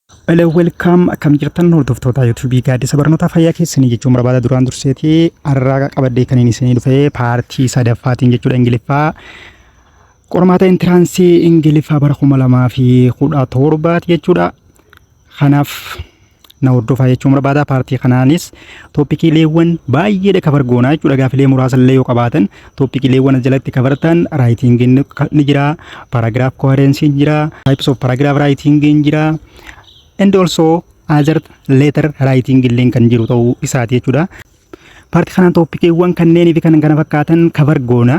Hello, welcome. Akkam jirtan hordoftoota YouTube gaaddisa barnoota fayyaa keessanii jechuun barbaada duraan durseetii har'a qabadee kan inni isinii dhufe paartii sadaffaatiin jechuudha Ingiliffaa. Qormaata intiraansii Ingiliffaa bara 2017 jechuudha. Kanaaf na hordofaa jechuun barbaada. Paartii kanaanis toopikiileewwan baay'ee kafar goonaa jechuudha. Gaafilee muraasa illee yoo qabaatan toopikiileewwan jalatti kafartan raayitingiin ni jira, paragraaf koherensiin jira, types of paragraph writing jira. And also other letter writing illee kan jiru ta'uu isaati jechuudha. Paartii kanaan toopikiiwwan kanneen fi kan kana fakkaatan cover goona.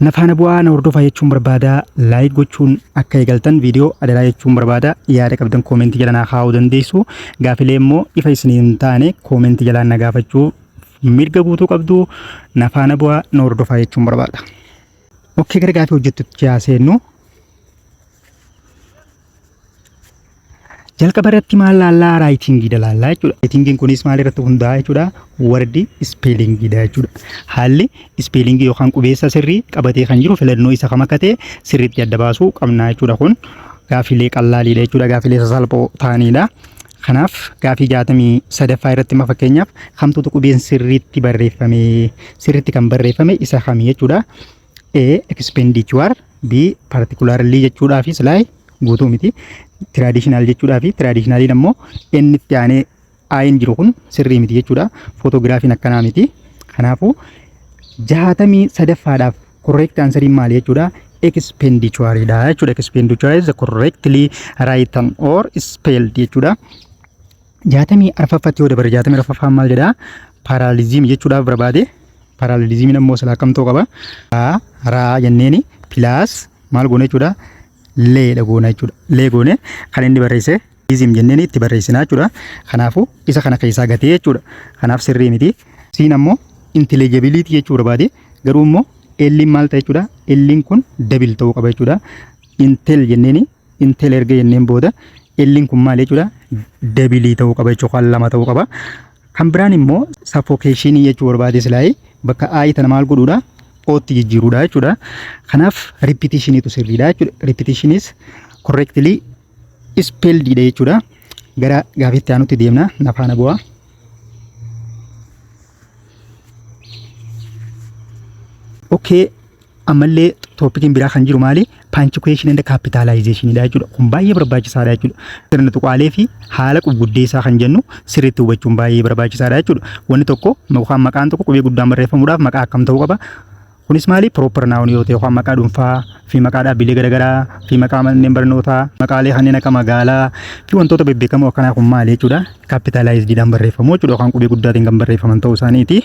Nafaana bu'aa na hordofaa jechuun barbaada. Like gochuun akka eegaltan viidiyoo adaraa jechuun barbaada. Yaada qabdan koomentii jalaan kaa'uu dandeessu. Gaafilee immoo ifa isinii hin taane koomentii jalaan na gaafachuu mirga guutuu qabdu. Nafaana bu'aa na hordofaa jechuun barbaada. Okay, gara gaafii hojjettutti yaaseennu. Jalqaba irratti maal laallaa raayitingii dalaallaa jechuudha. Raayitingiin kunis maal irratti hundaa'a jechuudha? Wardi ispeelingidha jechuudha. Haalli ispeelingii yookaan qubeessa sirrii qabatee kan jiru filannoo isa kam akka ta'e sirriitti adda baasuu qabna jechuudha. Kun gaafilee qallaaliidha jechuudha. Gaafilee sasalphoo ta'anidha. Kanaaf gaafii 63ffaa irratti fakkeenyaaf kamtuutu qubeen sirriitti kan barreeffame isa kami jechuudha. A expenditure, B particularly jechuudhaa fi slide guutuu miti. Traditional jechuudha fi traditionaliin ammoo inni itti aanee ayin jiru kun sirrii miti jechuudha. Footograafiin akkanaa miti. Kanaafuu 63ffaadhaaf correct answeriin maali jechuudha? Expenditure dha jechuudha. Expenditure is correctly written or spelled jechuudha. 64ffatti yoo dabarre 64ffaan maal jedha? Parallelism jechuudhaaf barbaade. Parallelismiin ammoo silaa kamtoo qaba? Raa jenneeni plus maal goone jechuudha? Lee goona jechuudha. Lee goone kan inni barreesse izim jenneen itti barreessinaa jechuudha. Kanaafuu isa kana keessaa gatee jechuudha. Kanaaf sirrii miti. Siin ammoo intelligibility jechuu barbaade garuu immoo elliin maal ta'e jechuudha? Elliin kun dabil ta'uu qaba jechuudha. Intel jenneeni intel erga jenneen booda elliin kun maal jechuudha? Dabilii ta'uu qaba jechuudha. Kan lama ta'uu qaba. Kan biraan immoo suffocation jechuu barbaade silaayii bakka aayi tana maal godhuudha? Otti jijjiiruudha jechuudha. Kanaaf repetitionitu sirriidha jechuudha. Repetition is correctly spelled jechuudha. Gara gaafiitti aanutti deemna. Nafaana bu'aa. Okay, ammallee toopikiin biraa kan jiru maali? Punctuation and capitalization dha jechuudha. Kun baay'ee barbaachisaadha jechuudha. Sirna tuqaalee fi haala qubguddeessaa kan jennu sirriitti hubachuun baay'ee barbaachisaadha jechuudha. Wanni tokko maqaan tokko qubee guddaan barreeffamuudhaaf maqaa akkam ta'uu qaba? Kunis maali? Proper noun yoo ta'e yookaan maqaa dhuunfaa fi maqaa dhaabbilee garaagaraa fi maqaa manneen barnootaa, maqaalee kanneen akka magaalaa fi wantoota bebbeekamoo akkanaa kun maali jechuudha? Capitalized dhaan barreeffamu jechuudha yookaan qubee guddaatiin kan barreeffaman ta'uu isaaniiti.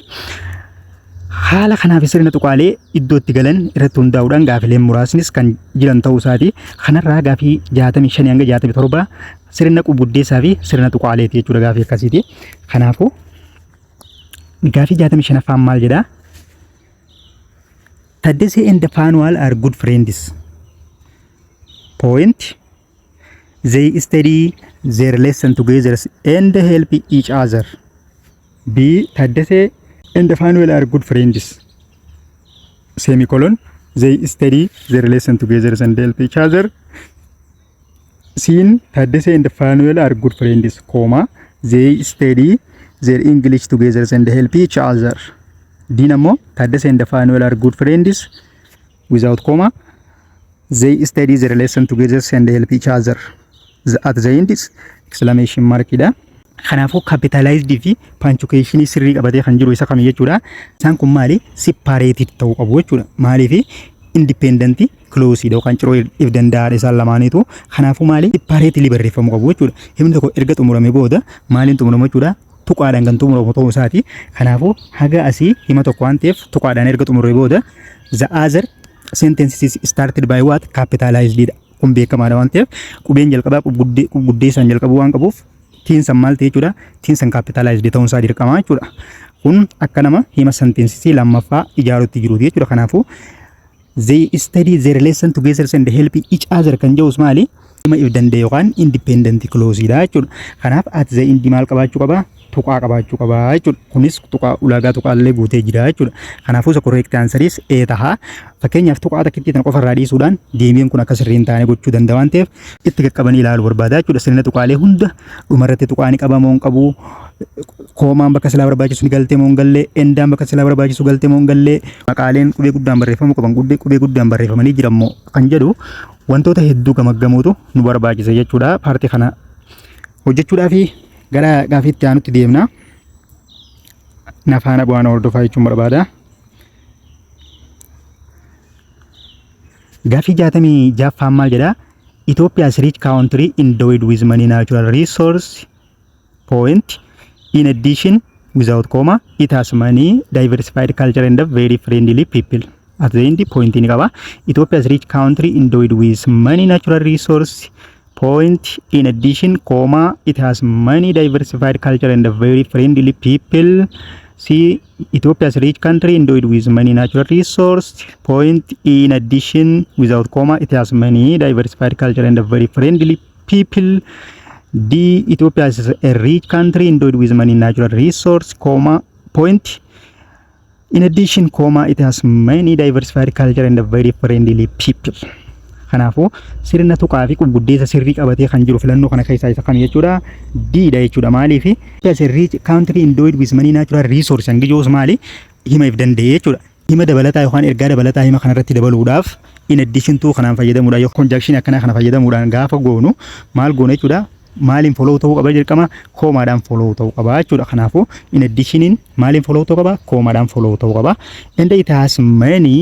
Haala kanaaf sirna tuqaalee iddoo itti galan irratti hundaa'uudhaan gaafileen muraasnis kan jiran ta'uu isaati. Kanarraa gaafii 65 hanga 67 sirna qubguddeessaa fi sirna tuqaaleeti jechuudha gaafii akkasiiti. Kanaafuu gaafii 65ffaan maal jedhaa? Taddasee and Fanuel are good friends. Point. They study their lesson together and help each other. B. Taddasee and Fanuel are good friends. Semicolon. They study their lesson together and help each other. C. Taddasee and Fanuel are good friends, comma. They study their English together and help each other. Dinamo, Taddasee and Fanuel are good friends without comma. They study their lesson together and help each other. At the end is exclamation mark dha. Kanaafuu capitalized fi punctuation sirrii qabatee kan jiru isa kam jechuudha. Isaan kun maali? Separated ta'uu qabu jechuudha. Maaliif independent close yookaan ciroo if danda'aadha isaan lamaaniitu. Kanaafuu maali? Separately barreeffamuu qabu jechuudha. Himni tokko erga xumurame booda maaliin xumurama jechuudha? Tuqaadhaan kan xumuramu ta'uu isaati. Kanaafuu haga asii hima tokko waan ta'eef tuqaadhaan erga xumuree booda the other sentences started by what? Capitalized dha. Kun beekamaadha waan ta'eef qubeen jalqabaa qubguddeessaan jalqabuu waan qabuuf tiinsan maal ta'e jechuudha? Tiinsan capitalized ta'uun isaa dirqama jechuudha. Kun akka nama hima sentences lammaffaa ijaaruutti jiruuti jechuudha. Kanaafuu they study their lesson together and help each other kan jedhus maali? hima if danda'e yookaan independent clause dha jechuudha. Kanaaf at the end maal qabaachuu qaba? Tuqaa qabaachuu qaba jechuudha. Kunis tuqaa ulaagaa tuqaallee guutee jira jechuudha. Kanaafuu isa correct answer is A taha. Fakkeenyaaf tuqaa takkitti tan qofarraa dhiisuudhaan deebiin kun akka sirriin taane gochuu danda'a waan ta'eef itti qaqqabanii ilaaluu barbaada jechuudha. Sirna tuqaalee hunda dhumarratti tuqaani qabamoo hin qabu. Koomaan bakka silaa barbaachisu galtee moo hin galle, endaan bakka silaa barbaachisu galtee moo hin galle, maqaaleen qubee guddaan barreeffamuu qaban qubee guddaan barreeffamanii jirammoo kan jedhu wantoota hedduu gamaggamuutu nu barbaachisa jechuudha. Paartii kana hojjechuudhaaf gara gaafiitti aanutti deemna. Nafaana bu'aan hordofaa jechuun barbaada. Gaafii 66 maal jedha? Ethiopia's rich country endowed with many natural resource point. In addition, without comma, it has many diversified culture and very friendly people. At the end, point in qaba. Ethiopia's rich country endowed with many natural resources. Point. In addition, comma, it has many diversified culture and very friendly people. See, Ethiopia's rich country endowed with many natural resources. Point. In addition, without comma, it has many diversified culture and very friendly people. D. Ethiopia is a rich country endowed with many natural resources, comma, point. In addition, comma, it has many diversified culture and very friendly people. Kanaafuu sirna tuqaa fi qubuddeessa sirrii qabatee kan jiru filannoo kana keessaa isa kam jechuudha? D dha jechuudha. Maaliif Ethiopia is a rich country endowed with many natural resources hangi joos maali? Hima if danda'e jechuudha. Hima dabalataa yookaan ergaa dabalataa hima kanarratti dabaluudhaaf in addition to kanaan fayyadamuudha yoo conjunction akkanaa kana fayyadamuudhaan gaafa goonu maal goona jechuudha? Maaliin follow ta'uu qaba dirqama koomaadhaan follow ta'uu qaba jechuudha. Kanaafuu in addition maaliin follow ta'uu qaba? Koomaadhaan follow ta'uu qaba. And it has many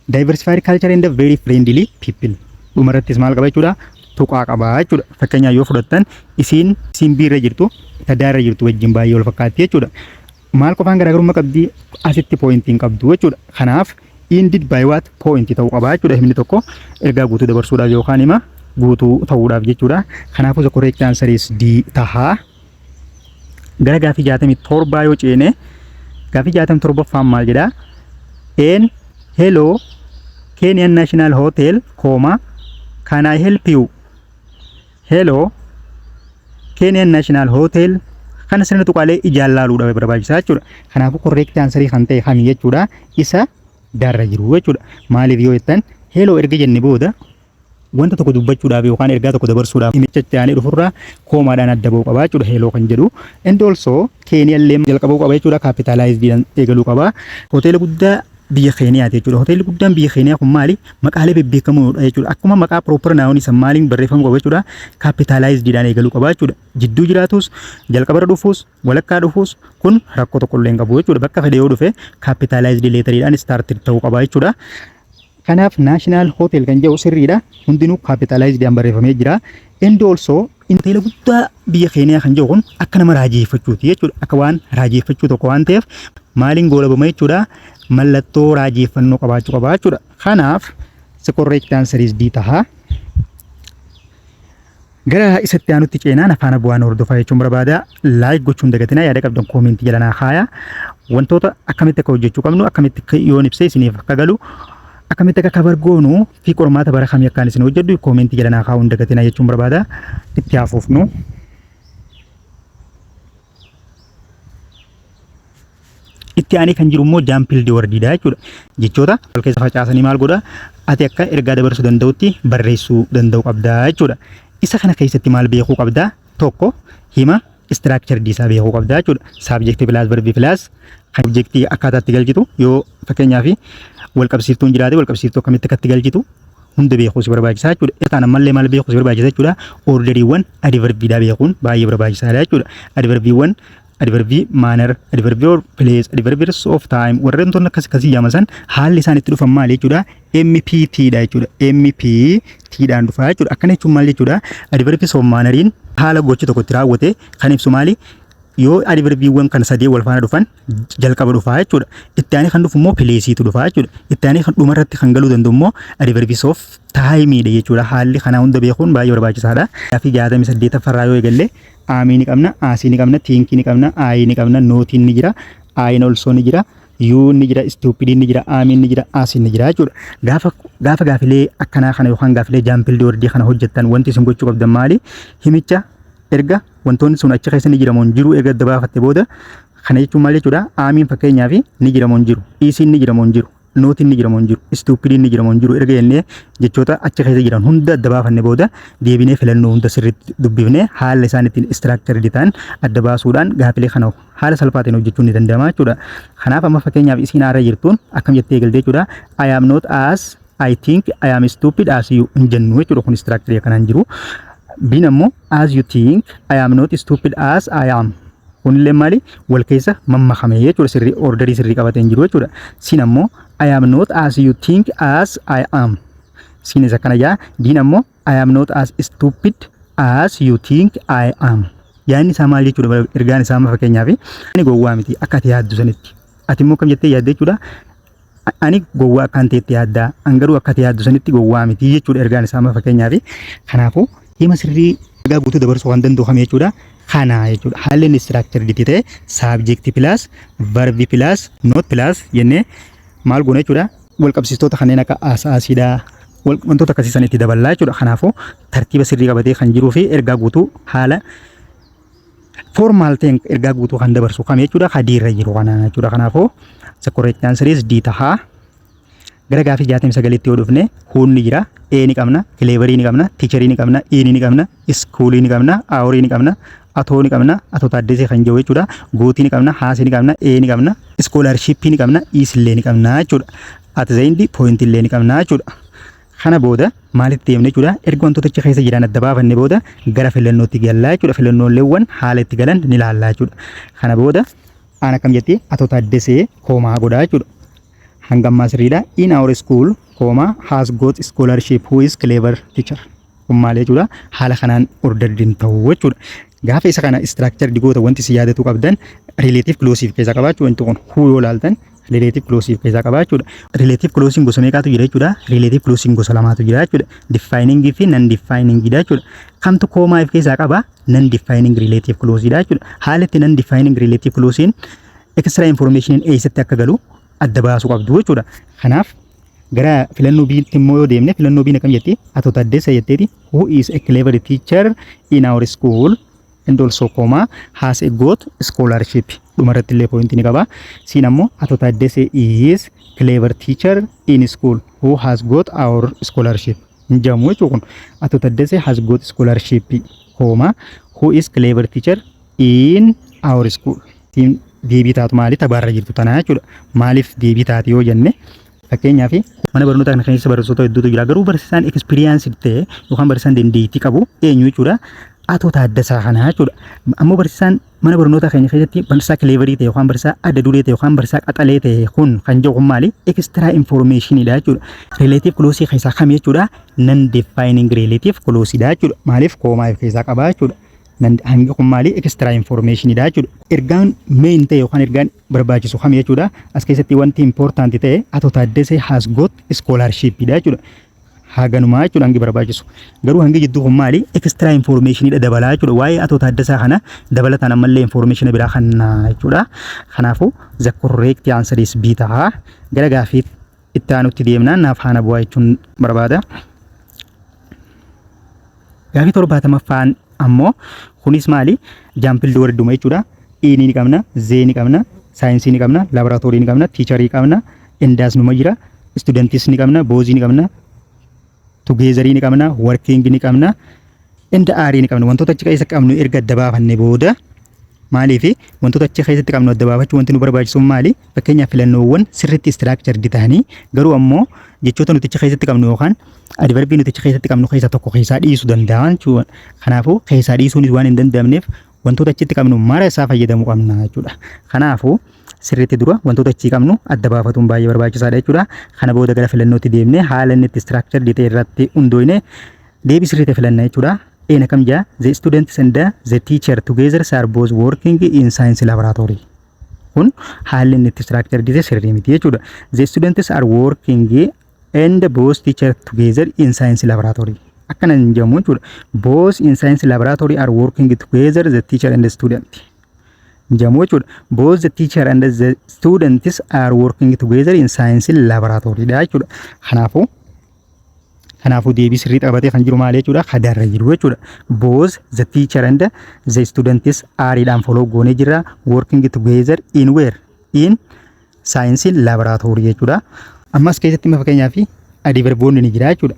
diversified culture and very friendly people. Dhumarrattis maal qaba jechuudha? Tuqaa qaba jechuudha. Fakkeenyaaf yoo fudhattan isiin biirra jirtu tadaarra jirtu wajjin baay'ee wal fakkaatti jechuudha. Maal qofaan garaagarummaa qabdi? Asitti pointiin qabdu jechuudha. Kanaaf ended by what? Point ta'uu qaba jechuudha. Himni tokko ergaa guutuu dabarsuudhaaf yookaan hima guutuu ta'uudhaaf jechuudha. Kanaafuu the correct answer is D taha. Gara gaafii 67 yoo ceene gaafii 67ffaan maal jedha? En hello Kenyan National Hotel, can I help you? Hello Kenyan National Hotel. Kana sirna tuqaalee ijaan laaluudhaaf barbaachisaa jechuudha. Kanaafuu correct answer kan ta'e kami jechuudha? Isa darra jiru jechuudha. Maaliif yoo jettan hello erga jenne booda wanta tokko dubbachuudhaaf yookaan ergaa tokko dabarsuudhaaf himicha ta'anii dhufurraa koomaadhaan adda ba'uu qaba jechuudha. Hello kan jedhu. And also Kenya illee jalqabuu qaba jechuudha. Capitalized eegaluu qaba. Hoteela guddaa biyya Keeniyaati jechuudha. Hoteelli guddaan biyya Keeniyaa kun maali? Maqaalee bebbeekamoodha jechuudha. Akkuma maqaa proper noun isa maaliin barreeffamu qaba jechuudha. Capitalized dhaan eegaluu qaba jechuudha. Jidduu jiraatus, jalqabarra dhufuus, walakkaa dhufuus kun rakkoo tokko illee hin qabu jechuudha. Bakka fedhe yoo dhufe capitalized letteriidhaan started ta'uu qaba jechuudha. Kanaaf National Hotel kan jedhu sirriidha. Hundinuu capitalized dhaan barreeffamee jira. And also hoteela guddaa biyya Keeniyaa kan jedhu kun akka nama raajeeffachuuti jechuudha. Akka waan raajeeffachuu tokko waan ta'eef maaliin goolabama jechuudha? Mallattoo raajeeffannoo qabaachuu qaba jechuudha. Kanaaf the correct answer is D taha. Gara isatti aanutti ceenaan afaan bu'aan hordofaa jechuun barbaada. Like gochuun dagatinaa yaada qabdan comment jedhanaa kaaya. Wantoota akkamitti akka hojjechuu qabnu akkamitti yoon ibsee isiniif akka galu akkamitti akka kabar goonu fi qormaata bara kamii akkaan isin hojjedhu comment jedhanaa kaa'uun dagatinaa jechuun barbaada. Itti hafuufnu. Itti aanee kan jiru immoo jaampildi wardiidha jechuudha. Jechoota wal keessa facaasanii maal godha? Ati akka ergaa dabarsuu danda'utti barreessuu danda'u qabda jechuudha. Isa kana keessatti maal beekuu qabda? Tokko hima structure isaa beekuu qabda jechuudha. Subject plus verb plus kan objectii akkaataatti galchitu yoo fakkeenyaaf wal qabsiiftuun jiraate wal qabsiiftuu akkamitti akkatti galchitu hunda beekuu si barbaachisaa jechuudha. Isaan ammallee maal beekuu si barbaachisa jechuudha? Orderiiwwan adverbiidhaa beekuun baay'ee barbaachisaadha jechuudha. Adverbiiwwan adverbii manner, adverbii or place, adverbies of time warreen akkasii jaamasan haalli isaan itti dhufan maal jechuudha? MPT dha jechuudha. MPT dhaan dhufa jechuudha. Akkana jechuun maal jechuudha? Adverbies of manneriin haala gochi tokko itti raawwate kan ibsu maali? Yoo adverbiiwwan kan sadii wal faana dhufan jalqaba dhufa jechuudha. Itti aanee kan dhufu immoo placeetu dhufa jechuudha. Itti aanee kan dhumarratti kan galuu danda'u immoo adverbies of time dha jechuudha. Haalli kana hunda beekuun baay'ee barbaachisaadha. Gaafii 68 farraa yoo eegalle aamii ni qabna, aasii ni qabna, tiinkii ni qabna, aayii ni qabna, nootiin ni jira, aayin olsoo ni jira, you ni jira stupid ni jira amin ni jira asin ni jira jechuudha gaafilee akkanaa kana yookaan gaafilee jaampil doordii kana hojjettan wanti isin gochuu qabdan maali himicha erga wantoonni sun achi keessa ni jiramoon jiru erga dabaafatte booda kana jechuun maal jechuudha aamiin fakkeenyaaf ni jiramoon jiru isin ni jiramoon jiru nootiin ni jiramoon jiru stupid ni jiramoon jiru erga jennee jechoota achi keessa jiran hunda dabaafanne booda deebinee filannoo hunda sirriitti dubbifnee haala isaan ittiin structure ta'an adda baasuudhaan gaafilee kana haala salphaatiin hojjechuun ni danda'ama jechuudha kanaaf amma fakkeenyaaf isiin aara jirtuun akkam jettee eegalte jechuudha I am not as I think I am stupid as you hin jennu jechuudha kun structure kanaan jiru biin ammoo as you think I am not stupid as I am kunillee maali wal keessa mammakamee jechuudha sirrii orderii sirrii qabatee jiru jechuudha siin ammoo I am not as you think as I am siin isa kana jaa diin ammoo I am not as stupid as you think I am yaanni isaa maal jechuudha ergaan isaa amma fakkeenyaaf ani gowwaa miti akka ati yaaddu sanitti ati immoo kam jettee yaadde jechuudha ani gowwaa akkaan ta'etti yaaddaa angaruu akka ati yaaddu sanitti gowwaa miti jechuudha ergaan isaa amma fakkeenyaaf kanaafuu hima sirrii ergaa guutuu dabarsuu kan danda'u jechuudha kana jechuudha haalli inni structure ta'e subject plus verb plus not plus jennee maal goona jechuudha wal qabsiistoota kanneen akka asaasiidha wantoota akkasii san itti daballaa jechuudha kanaafuu tartiiba sirrii qabatee kan jiruu fi ergaa guutuu haala formal ta'een ergaa guutuu kan dabarsu kam jechuudha hadiirra jiru kana jechuudha kanaafuu the correct answer is D taha gara gaafii 69tti yoo dhufne huun ni jira e ni qabna cleverii ni qabna teacherii ni qabna e ni qabna schoolii ni qabna awrii ni qabna atoo ni qabna atoo taaddesee kan jiru jechuudha gootii ni qabna haasii ni qabna e ni qabna scholarship ni qabna isillee ni qabna jechuudha at the end point illee ni qabna jechuudha kana booda maalitti deemne jechuudha erga wantoota achi keessa jiran adda baafanne booda gara filannootti gallaa jechuudha filannooleewwan haala itti galan ni laallaa jechuudha kana booda ana kam jettee atoo taaddesee koomaa godhaa jechuudha hangammaa sirriidha in our school has got scholarship who is clever teacher kun maal jechuudha haala kanaan orderin ta'uu jechuudha gaafa isa kana structure digoota wanti si yaadatu qabdan relative clause keessa qabaachuu wanti kun who yoo laaltan relative clause keessa qabaachuudha relative clause gosa meeqatu jira jechuudha relative clause gosa lamaatu jira jechuudha defining fi non defining jira jechuudha kamtu koomaa if keessa qaba non defining relative clause jira jechuudha haalatti non defining relative clause extra information eessatti akka galu adda baasuu qabdu jechuudha kanaaf gara filannoo biitti immoo yoo deemne filannoo biin akkam jetti atoo taddeessa jetteeti who is a clever teacher in our school and also has a got scholarship dhumarratti illee point ni qaba siin ammoo atoo taddeessa is clever teacher in school who has got our scholarship jamu jechuun kun atoo taddeessa has got scholarship who is clever teacher in our school siin deebii taatu maali tabaarra jirtu tanaa jechuudha maaliif deebii taati yoo jenne fakkeenyaaf mana barnootaa kana keessa barsiisota hedduutu jira garuu barsiisaan experience ta'e yookaan barsiisaan dandeettii qabu eenyu jechuudha atoo taaddasaa kana jechuudha ammoo barsiisaan mana barnootaa keenya keessatti barsiisaa cleverii ta'e yookaan barsiisaa adda duree ta'e yookaan barsiisaa qaxalee ta'e kun kan jedhu kun maali extra information dha jechuudha relative clause keessaa kam jechuudha non defining relative clause dha jechuudha maaliif koomaa keessaa qaba jechuudha hangi kun maali extra information dha jechuudha ergaan main ta'e yookaan ergaan barbaachisu kam jechuudha as keessatti wanti important ta'e atoo taaddesee has got scholarship dha jechuudha haganumaa jechuudha hangi barbaachisu garuu hangi jidduu kun maali extra information dha dabalaa jechuudha waa'ee atoo taaddesaa kana dabalataan ammallee information biraa kana jechuudha kanaafuu the correct answer is B taha gara gaafii itti aanutti deemnaan naaf haana bu'aa jechuun barbaada gaafii 70ffaan ammoo kunis maali jaampil dooredduma jechuudha e ni qabna z ni qabna saayinsii ni qabna laaboraatoorii ni qabna tiicharii qabna indaas numa jira studentis ni qabna boozii ni qabna tugeezarii ni qabna working ni qabna inda aarii ni qabna wantoota achi keessa qabnu erga adda baafanne booda maaliif wantoota achi keessatti qabnu adda baafachuu wanti nu barbaachisu maali fakkeenyaaf filannoowwan sirriitti structure ta'anii garuu ammoo jechoota nuti achi keessatti qabnu yookaan adverbii nuti achi keessatti qabnu keessa tokko keessaa dhiisuu danda'an jechuudha kanaafuu keessaa dhiisuunis waan hin danda'amneef wantoota achitti qabnu mara isaa fayyadamuu qabna jechuudha kanaafuu sirriitti dura wantoota achi qabnu adda baafatuun baay'ee barbaachisaadha jechuudha kana booda gara filannootti deemnee haala inni itti structure ta'e irratti hundoofne deebii sirriitti filanna jechuudha ena kam jaa the students and the teacher together are both working in science laboratory kun haalli inni itti structure ta'e sirrii miti jechuudha the students are working and both teacher together in science laboratory akkana jedhamu jechuudha both in science laboratory are working together the teacher and the student jamu jechuudha. Both the teacher and the students are working together in science laboratory dha jechuudha. Kanaafuu deebii sirrii qabatee kan jiru maal jechuudha? Kadaarra jiru jechuudha. Both the teacher and the students are dhaan follow goonee jira working together in where? In science laboratory jechuudha. Ammas keessatti fakkeenyaa fi adverboonni ni jira jechuudha.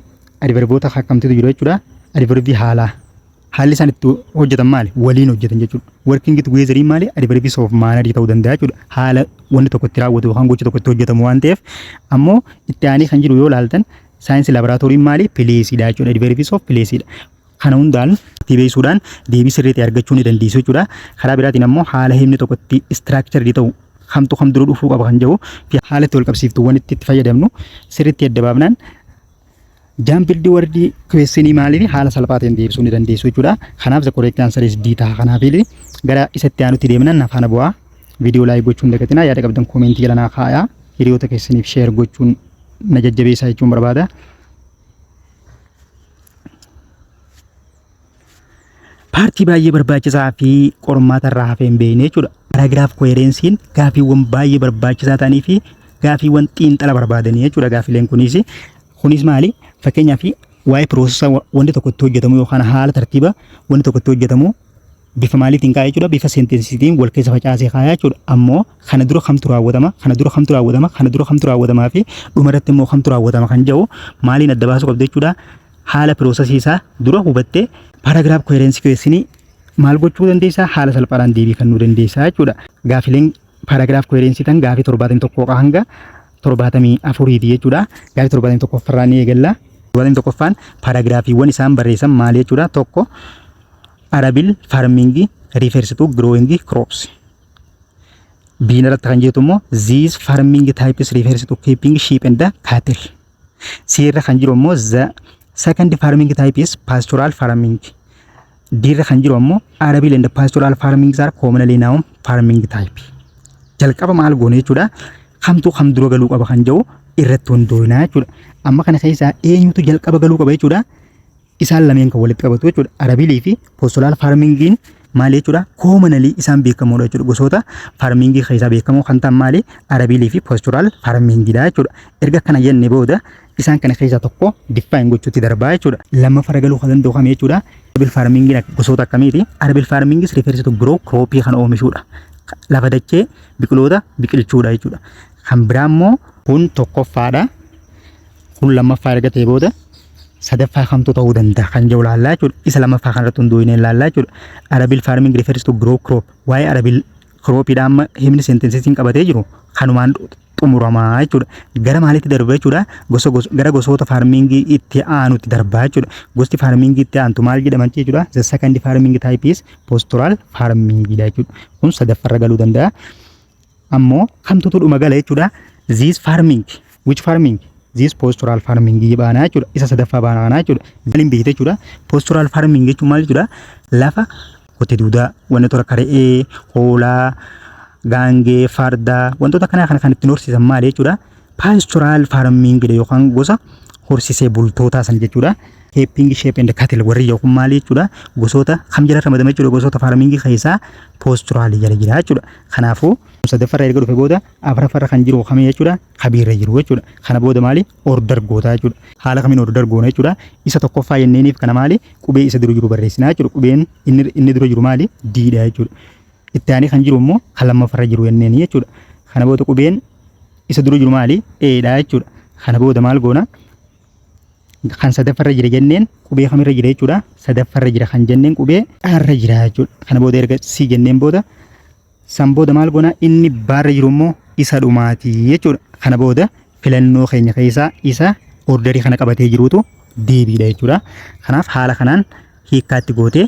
Adverboota akkamtu jiru jechuudha. Adverbii haalli isaan itti hojjetan maali? Waliin hojjetan jechuudha. Working together maali? Adverbii of manner ta'uu danda'a jechuudha. Haala wanti tokko itti raawwatu yookaan gochi tokko itti hojjetamu waan ta'eef ammoo itti aanee kan jiru yoo ilaaltan saayinsii laaboraatoorii maali? Pileesiidha jechuudha. Adverbii of pileesiidha. Kana hundaan beekuudhaan deebii sirriitti argachuu ni dandeessu jechuudha. Karaa biraatiin ammoo haala himni tokko itti structure ta'u kamtu kam dura dhufuu qaba kan jiru fi haala itti wal qabsiiftuuwwan itti fayyadamnu sirriitti adda baafnaan jaambildi wardii kweessinii maaliif haala salphaatiin deebisuu ni dandeessu jechuudha. Kanaaf the correct answer is D ta'a. Kanaaf gara isatti aanutti deemnaan afaan bu'aa viidiyoo laayik gochuun dagatinaa yaada qabdan koomentii jala naa kaayaa hiriyoota keessaniif sheer gochuun na jajjabeessaa jechuun barbaada. Paartii baay'ee barbaachisaa fi qormaata irraa hafee hin beekne jechuudha. Paraagiraaf koherensiin gaafiiwwan baay'ee barbaachisaa ta'anii fi gaafiiwwan xiinxala barbaadanii jechuudha. Gaafiileen kunis maali? Fakkeenyaaf waa'ee piroosesa wanti tokko itti hojjetamu yookaan haala tartiiba wanti tokko itti hojjetamu bifa maaliitiin kaa'ee jechuudha. Bifa seentensiitiin wal keessa facaasee kaa'ee jechuudha. Ammoo kana dura kamtu raawwatama, kana dura kamtu raawwatama, kana dura kamtu raawwatamaa fi dhumarratti immoo kamtu raawwatama kan jedhu maaliin adda baasuu qabdu jechuudha. Haala piroosesiisaa dura hubattee paraagiraaf koherensii keessanii maal gochuu dandeessaa? Haala salphaadhaan deebii kennuu dandeessaa jechuudha. Gaafileen paraagiraaf koherensii tan gaafii 71 hanga 74 jechuudha. Gaafii 71 irraa ni eegalla. 71ffaan paraagiraafiiwwan isaan barreessan maal jechuudha? Tokko arable farming refers to growing crops. Biin irratti kan jirtu immoo these farming types refers to keeping sheep and cattle. Siirra kan jiru immoo the second farming type is pastoral farming. Dirra kan jiru ammoo arable and pastoral farming are commonly known farming type. Jalqaba maal goone jechuudha? Kamtu kam dura galuu qaba kan jedhu irratti hundoofnaa jechuudha. Amma kana keessaa eenyutu jalqaba galuu qaba jechuudha? Isaan lameen kan walitti qabatu jechuudha. Arabilii fi pastoral farmingiin maal jechuudha? Commonly isaan beekamoodha jechuudha. Gosoota farmingii keessaa beekamoo kan ta'an maali? Arabilii fi pastoral farmingidha jechuudha. Erga kana jenne booda isaan kana keessaa tokko define gochuutti darbaa jechuudha. Lammaffaa galuu kan danda'u kami jechuudha? Arable farmingiin gosoota akkamiiti? Arable farming refers to grow crop kan oomishuudha. Lafa dachee biqiloota biqilchuudha jechuudha. Kan biraa immoo kun tokkoffaadha. Kun lammaffaa erga ta'e booda sadaffaa kamtu ta'uu danda'a kan jedhu laallaa jechuudha. Isa lammaffaa kanarratti hundoofnee laallaa jechuudha. Arable farming refers to grow crop. Waa'ee arable croopiidha amma himni seentensiitiin qabatee jiru kanumaan xumuramaa jechuudha. Gara maalitti darba jechuudha? Gara gosoota farmingii itti aanutti darbaa jechuudha. Gosti farmingii itti aantu maal jedhaman jechuudha? The second farming type is pastoral farming jechuudha. Kun sadaffaarra galuu danda'a. Ammoo kamtutu dhuma gala jechuudha? This farming, which farming? This pastoral farming baana jechuudha. Isa sadaffaa baana jechuudha. Waliin beekte jechuudha. Pastoral farming jechuun maal jechuudha? Lafa qote duudaa wantoota akka re'ee, hoolaa, gaangee, fardaa wantoota kana kan ittiin horsiisan maal jechuudha? Pastoral farming yookaan gosa horsiisee bultootaa san jechuudha. Keeping sheep and cattle warri yookaan maal jechuudha? Gosoota kam jala ramadame jechuudha? Gosoota farming keessaa pastoral jala jira jechuudha. Kanaafuu sadaffaarra erga dhufe booda afuraffaarra kan jiru kamii jechuudha? Kabiirra jiru jechuudha. Kana booda maali? Order gootaa jechuudha. Haala kamiin order goona jechuudha? Isa tokkoffaa yenneeniif kana maali? Qubee isa dura jiru barreessinaa jechuudha. Qubeen inni dura jiru maali? Diidha jechuudha. Itti aanee kan jiru immoo kan lammaffaa jiru yenneeni jechuudha. Kana booda qubeen isa dura jiru maali? Eedha jechuudha. Kana booda maal goona? Kan sadaffaarra jira jenneen qubee kamirra jira jechuudha? Sadaffaarra jira kan jenneen qubee dhaarra jira jechuudha. Kana booda erga si jenneen booda san booda maal goona? Inni baarra jiru immoo isa dhumaati jechuudha. Kana booda filannoo keenya keessaa isa orderii kana qabatee jirutu deebiidha jechuudha. Kanaaf haala kanaan hiikkaatti gootee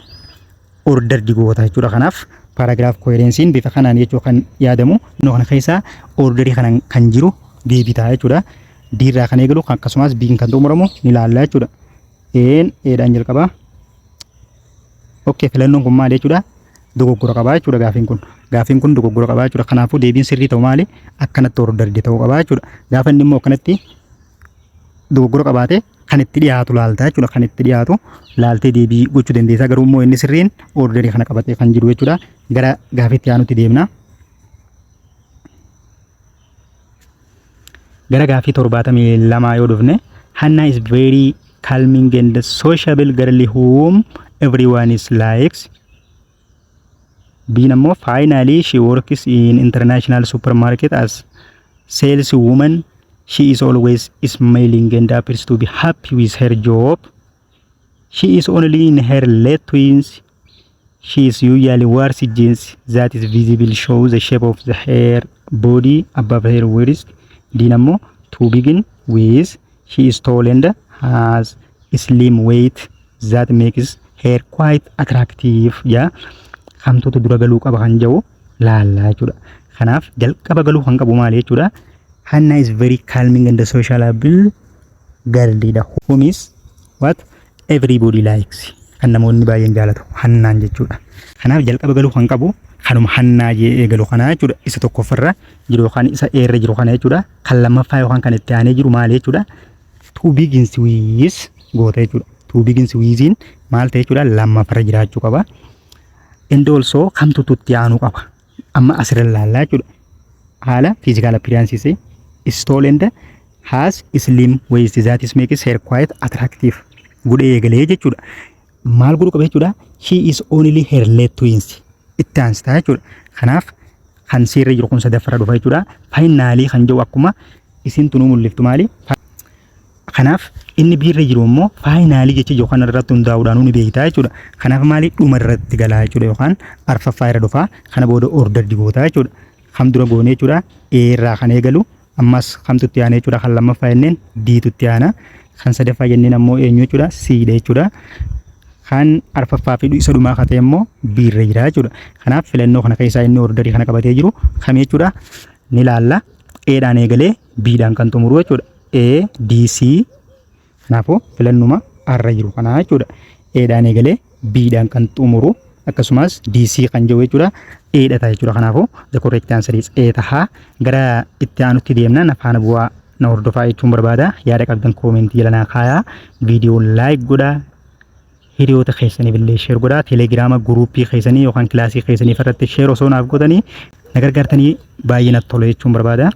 orderdi goota jechuudha. Kanaaf paraagiraaf koherensiin bifa kanaan jechuudha kan yaadamu. Innoo kana keessaa orderii kanaan kan jiru deebitaa jechuudha. Diirraa kan eegalu akkasumas biin kan xumuramu ni ilaalla jechuudha. Eedhaan jalqabaa. Okay, filannoon kun maal jechuudha? Dogoggora qabaa jechuudha gaafiin kun. Gaafiin kun dogoggora qabaa jechuudha. Kanaafuu deebiin sirrii ta'u maali? Akkanatti orderdi ta'uu qabaa jechuudha. Gaafa inni immoo akkanatti dogoggora qabaate kan itti dhiyaatu laaltaa jechuudha. Kan itti dhiyaatu laaltee deebii gochuu dandeessa. Garuu immoo inni sirriin orderii kana qabatee kan jiru jechuudha. Gara gaaffiitti aanutti deemna. Gara gaaffii 72 yoo dhufne, Hannah is very calming and sociable girl whom everyone is likes. B number, finally she works in international supermarket as saleswoman. She is always smiling and appears to be happy with her job. She is only in her late teens. She is usually wears jeans that is visible shows the shape of the hair body above her waist. D number, to begin with, she is tall and has a slim weight that makes her quite attractive. Yeah. Kamtutu dura galuu qaba kan jedhu laallaa jechuudha. Kanaaf jalqaba galuu kan qabu maali jechuudha. Hannah is very calming and sociable girl whom is what everybody likes. Kan namoonni baay'een jaalatu Hannaan jechuudha. Kanaaf jalqaba galuu kan qabu kanuma Hannaa jee galu kana jechuudha. Isa tokkoffarra jiru yookaan isa eerra jiru kana jechuudha. Kan lammaffaa yookaan kan itti aanee jiru maali jechuudha. To begins with goota jechuudha. To begins within maal ta'e jechuudha. Lammaffarra jiraachuu qaba. And also kamtutu itti aanu qaba. Amma asirra laallaa jechuudha. Haala physical appearance is tall and has slim waist that is makes her quite attractive. Good eegalee jechuudha. Maal godhu qaba jechuudha. She is only her late twins. Itti aansita jechuudha. Kanaaf kan sirra jiru kun sadaffarra dhufa jechuudha. Finally kan jedhu akkuma isin tunuu mul'iftu maali? Kanaaf inni biirra jiru immoo finally jecha jiru kana irratti hundaa'uudhaan ni beektaa jechuudha. Kanaaf maali dhuma irratti galaa jechuudha yookaan arfaffaa irra dhufa. Kana booda order digoota jechuudha. Kam dura goone jechuudha. Eerraa kan eegalu ammas kamtutti aana jechuudha. Kan lammaffaa jenneen diitutti aana. Kan sadaffaa jenneen ammoo eenyu jechuudha. Siidha jechuudha. Kan arfaffaa fi isa dhumaa kan ta'e immoo biirra jira jechuudha. Kanaaf filannoo kana keessaa inni orderii kana qabatee jiru kam jechuudha. Ni laalla. Eedhaan eegalee biidhaan kan xumuru jechuudha. A, D, C. Kanaafuu filannuma arra jiru kana jechuudha. Eedhaan eegalee biidhaan kan xumuru akkasumas DC kan jedhu jechuudha. Eedha ta'a jechuudha. Kanaafuu the correct answer is A taha. Gara itti aanutti deemna afaan bu'aa na hordofaa jechuun barbaada. Yaada qabdan koomentii jala naa kaayaa. Viidiyoo laayik godhaa. Hiriyoota keessanii billee sheer godhaa. Teelegiraama guruupii keessanii yookaan kilaasii keessanii irratti sheer osoo naaf godhanii na gargaartanii baay'ee natti tola jechuun barbaada.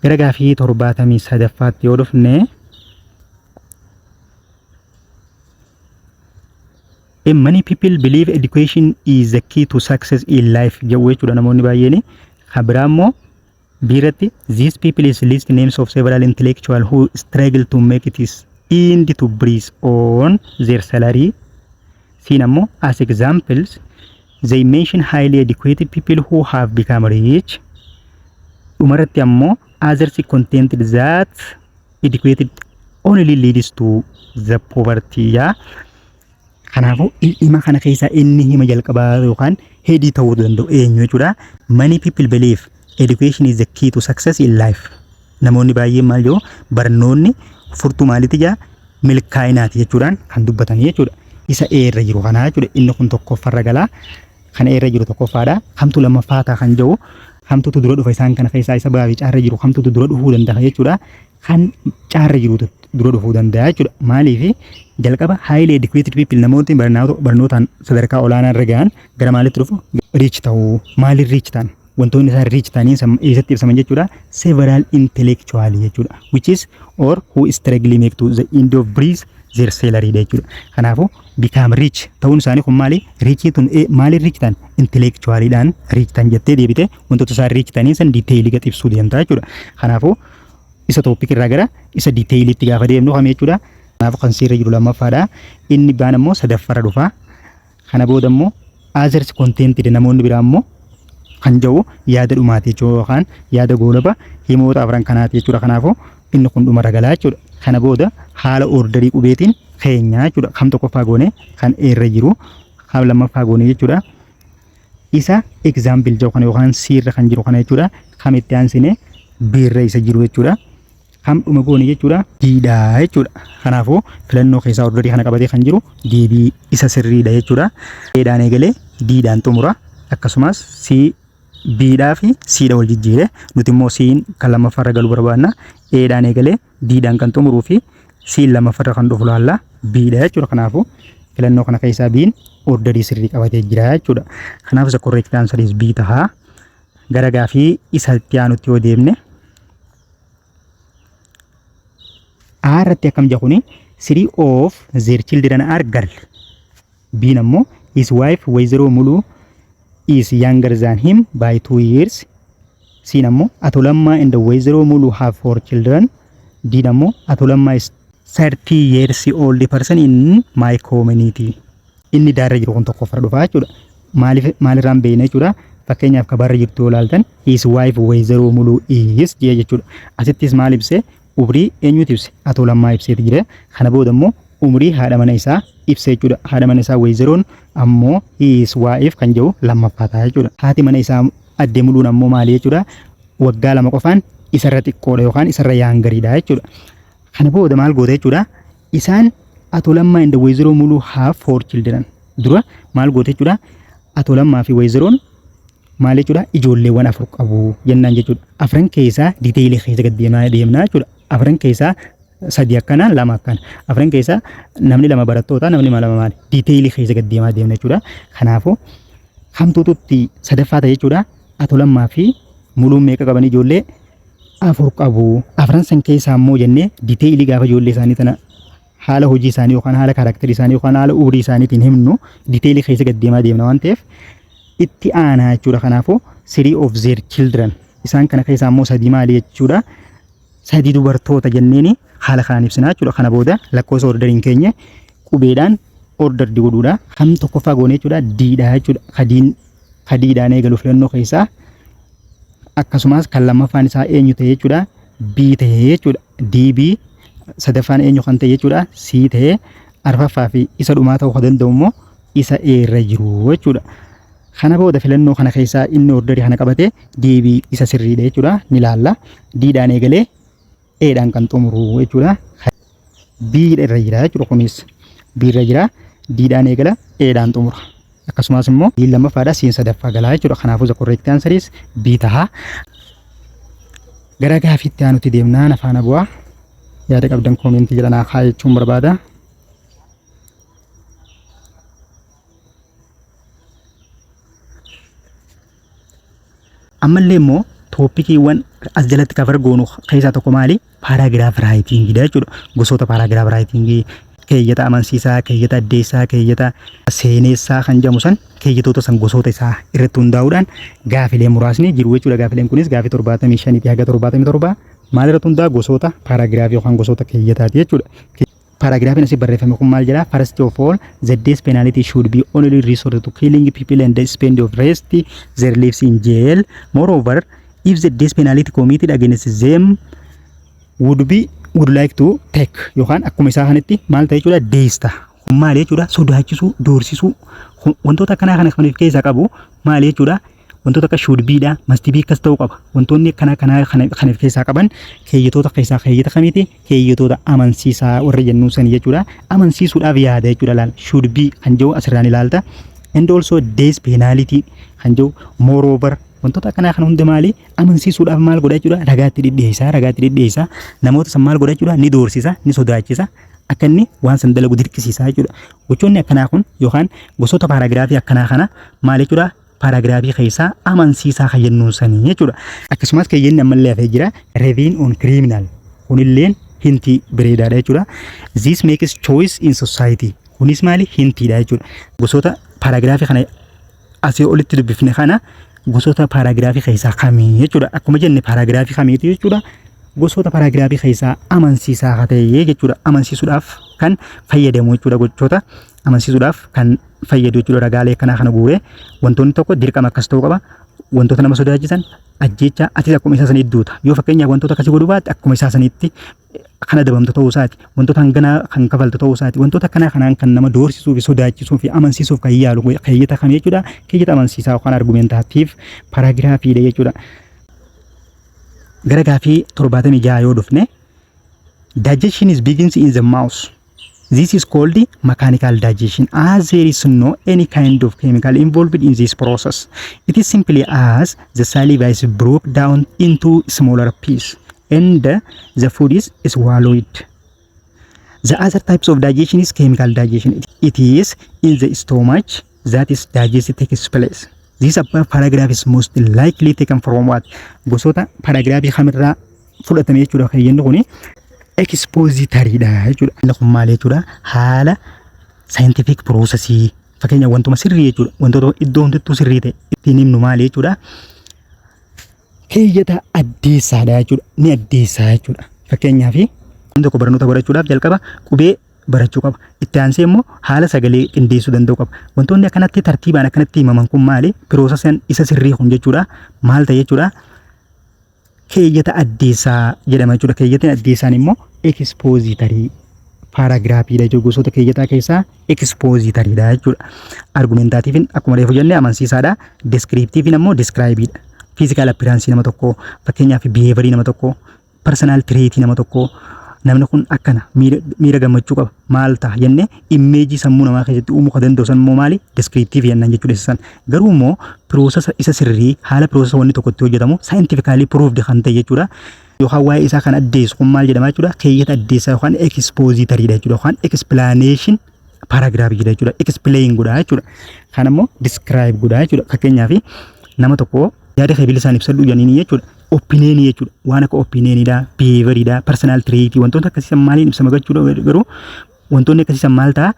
Gara gaaffii 73 yoo dhufne, many people believe education is the key to success in life jedhu jechuudha namoonni baay'een. Kabira immoo biiratti these people is list names of several intellectual who struggle to make it is end to breathe on their salary. Siin ammoo as examples they mention highly educated people who have become rich. Dhumarratti ammoo others contented that educated only leads to the poverty. Yeah. Kanaafuu dhimma kana keessaa inni hima jalqabaa yookaan headii ta'uu danda'u eenyu jechuudha. Many people believe education is the key to success in life. Namoonni baay'een maal jedhu barnoonni furtuu maaliiti jaa milkaa'inaati jechuudhaan kan dubbatan jechuudha. Isa eerra jiru kana jechuudha. Inni kun tokkoffarra galaa. Kana eerra jiru tokkoffaadha. Kamtu lammaffaa ta'a kan jedhu. Kamtutu dura dhufa isaan kana keessaa isa baay'ee caarra jiru kamtutu dura dhufuu danda'a jechuudha. Kan caarra jiru dura dhufuu danda'a jechuudha. Maaliif jalqaba highly educated people namoonni barnootaan sadarkaa olaanaa irra gahan gara maalitti dhufu? Rich ta'uu. Maaliin rich ta'an? Wantoonni isaan rich ta'anii eessatti ibsaman jechuudha. Several intellectual jechuudha. Which is or who struggle make to the end of breeze their salary jechuudha. Kanaafuu become rich ta'uun isaanii kun maali? Richii tun maaliin rich ta'an? Intellectualidhaan rich ta'an jettee deebite wantoota isaan rich ta'anii san detailii gad ibsuu deemtaa jechuudha. Kanaafuu isa topic irraa gara isa detailiitti gaafa deemnu kam jechuudha. Kanaafuu kan sirra jiru lammaffaadha. Inni baan ammoo sadaffarra dhufa. Kana booda ammoo others contented namoonni biraa ammoo kan jedhu yaada dhumaati jechuudha yookaan yaada goolaba himoota afran kanaati jechuudha. Kanaafuu inni kun dhumarra galaa jechuudha. Kana booda haala orderii qubeetiin keenyaa jechuudha. Kam tokkoffaa goone kan eerra jiru kam lammaffaa goone jechuudha. Isa example jedhu kana yookaan sirra kan jiru kana jechuudha. Kam itti aansine biirra isa jiru jechuudha. Kam dhuma goone jechuudha. Diidhaa jechuudha. Kanaafuu filannoo keessaa orderii kana qabatee kan jiru deebii isa sirriidha jechuudha. Eedhaan eegalee diidhaan xumura akkasumas si biidhaa fi siidha wal jijjiire nuti immoo siin kan lammaffaarra galuu barbaadna. eedhaan eegalee diidhaan kan xumuruu fi siin lamaffarra kan dhufu laalla biidha jechuudha. Kanaafuu filannoo kana keessaa biin orderii sirrii qabatee jira jechuudha. Kanaaf isa correct answer is B tahaa. Gara gaafii isatti aanutti yoo deemne A irratti akkam jedhuni 3 of their children are girl. B nammoo his wife Wayzero Mulu is younger than him by 2 years. C nammoo Atolamma and Wayzero Mulu have 4 children. D nammoo Atolamma is 30 years old person in my community. Inni daarra jiru kun tokko farda dhufaa jechuudha. Maalirraan beekna jechuudha. Fakkeenyaaf kabarra jirtu yoo ilaaltan his wife Wayzero Mulu is jechuudha. Asittis maal ibsee umrii eenyutu ibse? Atolammaa ibseeti jira. Kana booda immoo umrii haadha mana isaa ibse jechuudha. Haadha mana isaa Wayzeroon ammoo his wife kan jedhu lammaffaa ta'a jechuudha. Haati mana isaa addee Muluun ammoo maali jechuudha? Waggaa 2 qofaan isarra xiqqoodha yookaan isarra yaangariidha jechuudha. Kana booda maal goote jechuudha? Isaan Atolammaa and Wayzero Mulu have 4 children. Dura maal goote jechuudha? Atolammaa fi Wayzeroon maal jechuudha? Ijoolleewwan 4 qabu jennaan jechuudha. Afran keessaa diiteeyilii keessa gad deemnaa jechuudha. Afran keessaa 3 akkana 2 akkana. Afran keessaa namni 2 barattoota namni 2 maali? Diiteeyilii keessa gad deemaa deemna jechuudha. Kanaafuu hamtuututti sadaffaa ta'e jechuudha. Atolammaa fi Muluun meeqa qaban ijoollee 4 qabu. Afran san keessaa immoo jennee diiteeyilii gaafa ijoollee isaanii tana haala hojii isaanii yookaan haala kaaraakterii isaanii yookaan haala umurii isaaniitiin himnu diiteeyilii keessa gad deemaa deemna waan ta'eef itti aanaa jechuudha. Kanaafuu 3 of their children isaan kana keessaa immoo 3 maali jechuudha? 3 dubartoota jenneeni haala kanaan ibsinaa jechuudha. Kana booda lakkoofsa orderiin keenya qubeedhaan order godhuudha. Kan tokkoffaa goonee jechuudha diidhaa jechuudha. Kadiidhaan eegalu filannoo keessaa akkasumas kan lammaffaan isaa eenyu ta'e jechuudha? B ta'e jechuudha. DB sadaffaan eenyu kan ta'e jechuudha? C ta'e arfaffaa fi isa dhumaa ta'uu danda'u immoo isa A irra jiru jechuudha. Kana booda filannoo kana keessaa inni orderii kana qabate DB isa sirriidha jechuudha. Ni laalla. Diidhaan eegalee Eedhaan kan xumuru jechuudha. B irra jira jechuudha. Kunis B irra jira. Diidhaan eegala Eedhaan xumura. Akkasumas immoo D lammaffaadha C sadaffaa galaa jechuudha. Kanaafuu the correct answer is B taha. Gara gaafiitti aanutti deemnaa nafaana bu'aa. Yaada qabdan koomentii jedhanaa haa jechuun barbaada. Ammallee immoo tooppikiiwwan as jalatti kafar goonu keessaa tokko maali? Paaraagiraaf raayitingidha jechuudha. Gosoota paaraagiraaf raayitingii keeyyata amansiisaa, keeyyata addeessaa, keeyyata seenessaa kan jedhamu san keeyyatoota san gosoota isaa irratti hundaa'uudhaan gaafilee muraasni jiru jechuudha. Gaafileen kunis gaafii 75 haga 77 maal irratti hundaa'u? Gosoota paaraagiraaf yookaan gosoota keeyyataati jechuudha. Paragraph in barreeffame kun maal jedha? First of all, the death penalty should be only resorted to killing people and the spend of rest their lives in jail. Moreover, if the death penalty committed against them would like to take yookaan akkuma isaa kanatti maal ta'e jechuudha? Deesta. Maal jechuudha? Sodaachisuu, doorsisuu wantoota akkanaa kana kan keessaa qabu maal jechuudha? Wantoota akka should be dha, must be akkas ta'uu qaba. Wantoonni kana kan keessaa qaban keeyyatoota keessaa keeyyata kamiiti? Keeyyatoota amansiisaa warra jennuu san jechuudha. Amansiisuudhaaf yaada jechuudha laal. Should be kan jiru asirraan ilaalta. And also death penalty kan jiru moreover wantoota akkanaa kana hunda maali? Amansiisuudhaaf maal godha jechuudha? Ragaatti dhidhiyeessa. Namoota san maal godha jechuudha? Ni doorsisa, ni sodaachisa. Akka inni waan san dalagu dirqisiisa jechuudha. Gochoonni akkanaa kun yookaan gosoota paaraagiraafii akkanaa kana maal jechuudha? Paaraagiraafii keessaa amansiisaa kan jennuun sanii jechuudha. Akkasumas keeyyanni ammallee hafee jira review on criminal kunilleen hintii bareedaadha jechuudha. This makes choice in society kunis maali? Hintiidha jechuudha. Gosoota paaraagiraafii kana asii olitti dubbifne kana gosoota paaraagiraafii keessaa kamii jechuudha. Akkuma jenne paaraagiraafii kamiiti jechuudha. Gosoota paaraagiraafii keessaa amansiisaa haa ta'e jechuudha. Amansiisuudhaaf kan fayyadamu jechuudha. Gochoota amansiisuudhaaf kan fayyadu jechuudha. Ragaalee kana guuree wantoonni tokko dirqama akkas ta'uu qaba. Wantoota nama sodaachisan ajjeechaa ati akkuma isaa sanii duuta. Yoo fakkeenyaaf wantoota akkasii godhuu baatte akkuma isaa saniitti kan adabamtu ta'uu isaati. Wantoota hanganaa kan kafaltu ta'uu isaati. Wantoota kanaan kan nama doorsisuu fi sodaachisuu fi amansiisuuf kan yaalu keeyyata kamii jechuudha. Keeyyata amansiisaa yookaan argumentaatiif paaraagiraafiidha jechuudha. Gara gaafii 76 yoo dhufne digestion is begins in the mouth. This is called mechanical digestion as there is no any kind of chemical involved in this process. It is simply as the saliva is broken down into smaller pieces and the food is swallowed. The other types of digestion is chemical digestion. It is in the stomach that is digestion takes place. This paragraph is most likely taken from what? Gosoota paragraphii kamirraa fudhatame jechuudha. Kan jennu kuni expository dha jechuudha. Inni kun maal jechuudha? Haala scientific process. Fakkeenya wantuma sirrii jechuudha. Wantoota iddoo hundatti sirrii ta'e ittiin himnu maal jechuudha? Keeyyata addeessaadha jechuudha. Ni addeessaa jechuudha. Fakkeenyaaf tokko barnoota barachuudhaaf jalqaba qubee barachuu qaba. Itti aansee immoo haala sagalee qindeessuu danda'u qaba. Wantoonni akkanatti tartiibaan akkanatti himaman kun maali? Piroosesaan isa sirrii kun jechuudha. Maal ta'e jechuudha? Keeyyata addeessaa jedhama jechuudha. Keeyyatni addeessaan immoo expository paragraafiidha jechuudha. Gosoota keeyyataa keessaa expositoryidha jechuudha. Argumentaatiifiin akkuma reefu jennee amansiisaadha. Descriptiifiin immoo describeidha. Physical appearance nama tokko, fakkeenyaaf behavior nama tokko, personal trait nama tokko, namni kun akkana miira gammachuu qaba maal ta'a jenne immeejii sammuu namaa keessatti uumuu kan danda'u san immoo maali descriptive jennaan jechuudha. San garuu immoo piroosesa isa sirrii haala piroosesa wanni tokko itti hojjetamu scientifically proved kan ta'e jechuudha. Yookaan waa'ee isaa kan addeessu kun maal jedhama jechuudha? Keeyyata addeessaa yookaan expository dha jechuudha. Yookaan explanation paragraph jechuudha. Explain godha jechuudha. Kan immoo describe godha jechuudha. Fakkeenyaaf nama tokko yaada keebilee isaan ibsadhu jedhanii jechuudha. Opinion jechuudha. Waan akka opinionidha, behavioridha, personal trait wantoota akkasiisan maaliin ibsama jechuudha. Garuu wantoonni akkasiisan maal ta'a?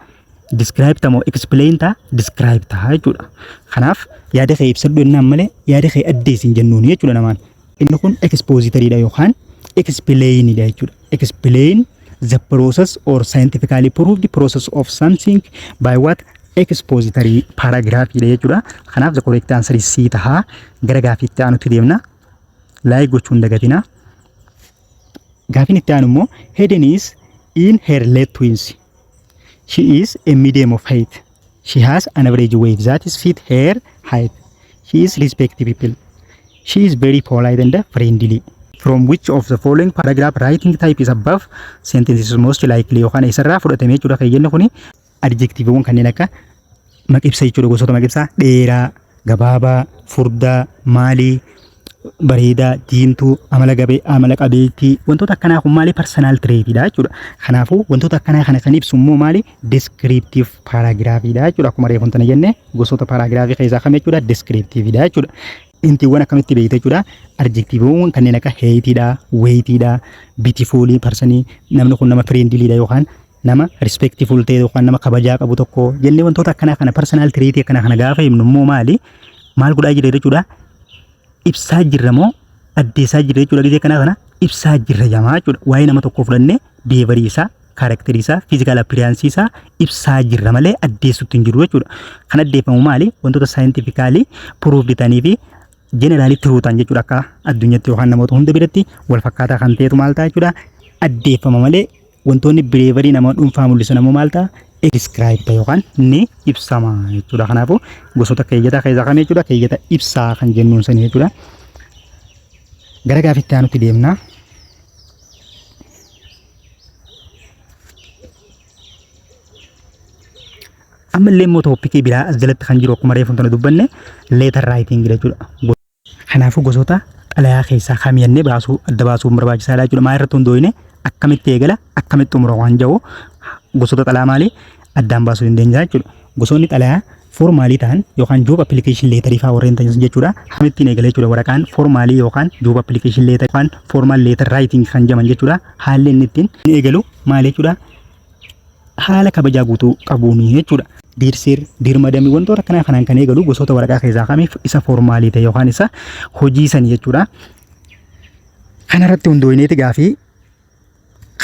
Describe ta'a moo explain ta'a? Describe ta'a jechuudha. Kanaaf yaada kee ibsadhu jennaan malee yaada kee addeessin jennuun jechuudha namaan. Inni kun expositoryidha yookaan explainidha jechuudha. Explain the process or scientifically proved process of something by what? Expository paragraph jechuudha. Kanaaf the correct answer is C ta'a. Gara gaafiitti aanutti deemna. Like gochuun dagatina. Gaafiin itti aanu immoo Hayden is in her late twins. She is a medium of height. She has an average weight that is fit her height. She is respected people. She is very polite and friendly. From which of the following paragraph writing type is above sentences most likely yookaan isarraa fudhatame jechuudha. Kan jennu kuni adjectiveewwan kanneen akka maqibsa jechuudha. Gosoota maqibsaa dheeraa, gabaabaa, furdaa, maalii, bareedaa, diimtuu, amala gabee, amala qabeettii wantoota akkanaa kun maali personal traitidha jechuudha. Kanaafuu wantoota akkanaa kana kan ibsu immoo maali descriptive paragraphidha jechuudha. Akkuma reefu tana jenne gosoota paragraphii keessaa kam jechuudha descriptiveidha jechuudha. Intiiwwan akkamitti beekte jechuudha. Adjectiveewwan kanneen akka heeyitiidha, weeyitiidha, beautiful personi, namni kun nama friendlyidha yookaan nama respectful ta'e yookaan nama kabajaa qabu tokko jennee wantoota akkanaa kana personal trait akkanaa kana gaafa himnu immoo maal godhaa jira jechuudha. Ibsaa jirra moo addeessaa jirra jechuudha. Gizee kana ibsaa jirra jamaa jechuudha. Waa'ee nama tokko fudhannee behavior isaa, character isaa, physical appearance isaa ibsaa jirra malee addeessuutti hin jiru jechuudha. Kan addeeffamu maali? Wantoota scientifically proved ta'anii fi generally true ta'an jechuudha. Akka addunyaatti yookaan namoota hunda biratti wal fakkaataa kan ta'etu maal ta'a jechuudha. Addeeffama malee wantoonni behavior nama dhuunfaa mul'isan immoo maal ta'a? Describe yookaan ni ibsama jechuudha. Kanaafuu gosoota keeyyataa keessaa kam jechuudha? Keeyyata ibsaa kan jennuun sanii jechuudha. Gara gaafiitti aanutti deemna. Ammallee immoo tooppikii biraa as jalatti kan jiru akkuma reefu tana dubbanne letter writing jechuudha. Kanaafuu gosoota xalayaa keessaa kam jennee adda baasuun barbaachisaadha jechuudha. Maal irratti hundoofne akkamitti eegala akkamitti xumura waan jiru gosoota xalayaa maali addaan baasuu dandeenya jechuudha. Gosoonni xalayaa formaalii ta'an yookaan job application letter fa'aa warreen ta'an jechuudha. Akkamittiin eegala jechuudha. Waraqaan formaalii yookaan job application letter yookaan formal letter writing kan jedhaman jechuudha. Haalli inni ittiin eegalu maali jechuudha? Haala kabajaa guutuu qabuun jechuudha. Diirsir, dirmadamii wantoota akkanaa kanaan kan eegalu gosoota waraqaa keessaa kamiif isa formaalii ta'e yookaan isa hojii san jechuudha. Kana irratti hundoofneeti gaafii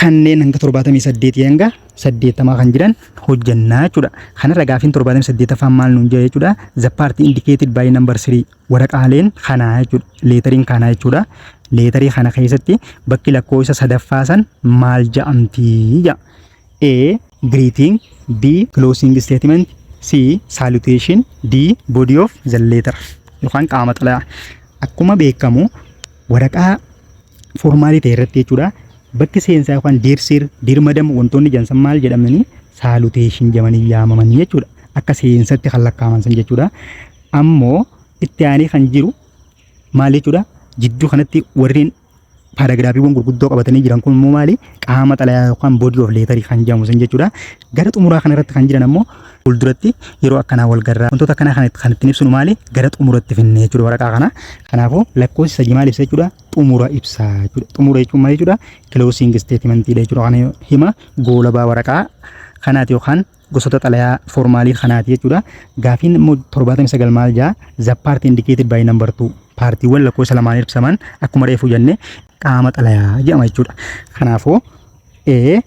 kanneen hanga 78 hanga 80 kan jiran hojjannaa jechuudha. Kanarra gaafiin 78 maal nuun jedha jechuudha. The part indicated by number 3 waraqaaleen kanaa jechuudha. Leetariin kanaa jechuudha. Leetarii kana keessatti bakki lakkoofsa sadaffaa san maal jedhamti jedha. A. Greeting, B. Closing statement, C. Salutation, D. Body of the letter yookaan qaama xalayaa. Akkuma beekamu waraqaa formaalii ta'e irratti jechuudha. Bakki seensaa yookaan diirsir, dirmadamu wantoonni jansan maal jedhamanii salutation jedhamanii yaamamanii jechuudha. Akka seensatti kan lakkaa'aman san jechuudha. Ammoo itti aanee kan jiru maal jechuudha? Jidduu kanatti warreen paaragiraafiiwwan gurguddoo qabatanii jiran kun immoo maali qaama xalayaa yookaan body of letter kan jedhamu san jechuudha. Gara xumuraa kana irratti kan jiran ammoo fuulduratti yeroo akkanaa wal garraa wantoota akkanaa kan ittiin ibsinu maali gara xumuratti finne jechuudha waraqaa kana. Kanaafuu lakkoofsi sadii maal ibsa jechuudha xumura ibsa jechuudha. Xumura jechuun maal jechuudha closing statement dha jechuudha. Kana hima goolabaa waraqaa kanaati yookaan gosoota xalayaa formaalii kanaati jechuudha. Gaafiin immoo 79 maal jaa the part indicated by number 2 paartiiwwan lakkoofsa lamaan ibsaman akkuma reefu jenne qaama xalayaa jedhama jechuudha. Kanaafuu A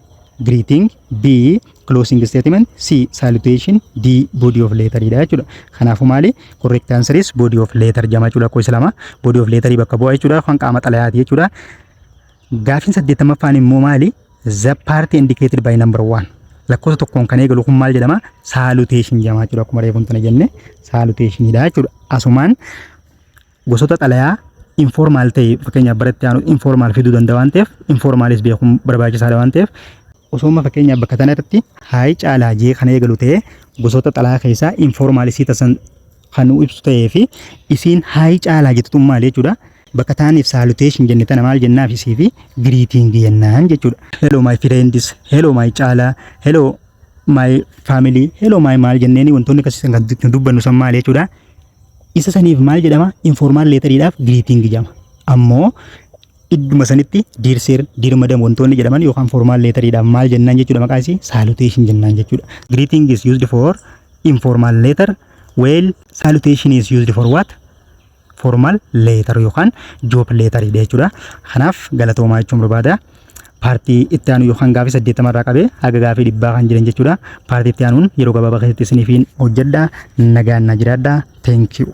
greeting, B closing statement, C salutation, D body of letter dha jechuudha. Kanaafuu maali correct answer is body of letter jedhama jechuudha. Lakkoofsa lama body of letter bakka bu'a jechuudha. Kan qaama xalayaati jechuudha. Gaafiin 80ffaan immoo maali the part indicated by number 1 lakkoofsa tokkoon kan eegalu kun maal jedhama salutation jedhama jechuudha. Akkuma reefu tana jenne salutation dha jechuudha. Asumaan gosoota xalayaa informal ta'e fakkeenyaaf baratti aanu informal fiduu danda'a waan ta'eef informalis beekuun barbaachisaadha waan ta'eef osooma fakkeenyaaf bakka tana irratti haay caalaa jee kan eegalu ta'e gosoota xalayaa keessaa informalisii tasan kan ibsu ta'ee fi isiin haay caalaa jettu maal jechuudha. Bakka taaniif salutation jenne tana maal jennaaf isii fi greeting jennaan jechuudha. Hello my friends, hello my caalaa, hello my family, hello my maal jenneeni wantoonni akkasiisan kan dubbannu san maal jechuudha. Isa saniif maal jedhama informal letteriidhaaf greeting jedhama. Ammoo idduma sanitti dear sir, dear madam wantoonni jedhaman yookaan formal letteriidhaaf maal jennaan jechuudha maqaa isii salutation jennaan jechuudha. Greeting is used for informal letter while salutation is used for what? Formal letter yookaan job letter jechuudha. Kanaaf galatoomaa jechuun barbaada. Paartii itti aanu yookaan gaafii 80 irraa qabee haga gaafii 100 kan jiran jechuudha. Paartii itti aanuun yeroo gabaabaa keessatti isiniif hojjedha. Nagaan na jiraadha. Thank you.